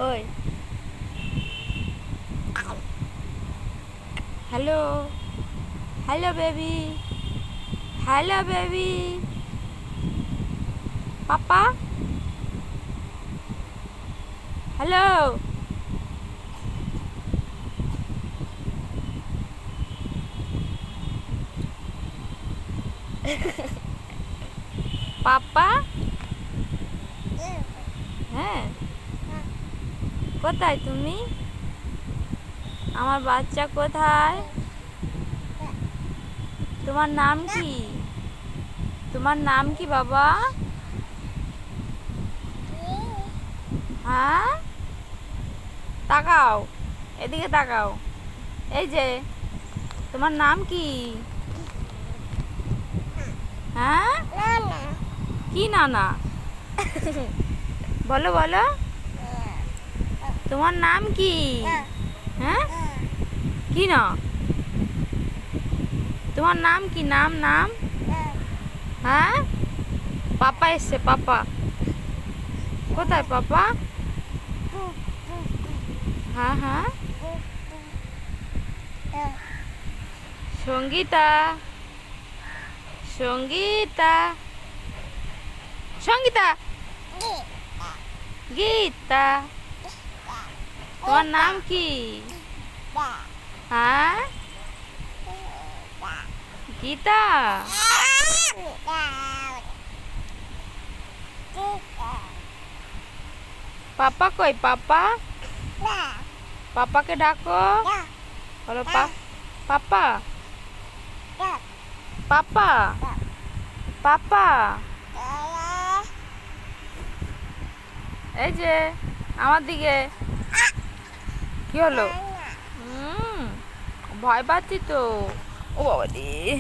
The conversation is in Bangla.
ওই hello hello baby hello baby পাপা হ্যালো পাপা হ্যাঁ কোথায় তুমি আমার বাচ্চা কোথায় তোমার নাম কি তোমার নাম কি বাবা হ্যাঁ তাকাও এদিকে তাকাও এই যে তোমার নাম কি হ্যাঁ কি নানা বলো বলো তোমার নাম কি হ্যাঁ কি না তোমার নাম কি নাম নাম হ্যাঁ পাপা এসছে পাপা কোথায় পাপা হ্যাঁ হ্যাঁ সঙ্গীতা সঙ্গীতা সঙ্গীতা গীতা তোমার নাম কি হ্যাঁ গীতা পাপা কই পাপা পাপাকে ডাকো বলো পাপা পাপা পাপা এই যে আমার দিকে কি হলো ভয় পাচ্ছি তো ও বাবা রে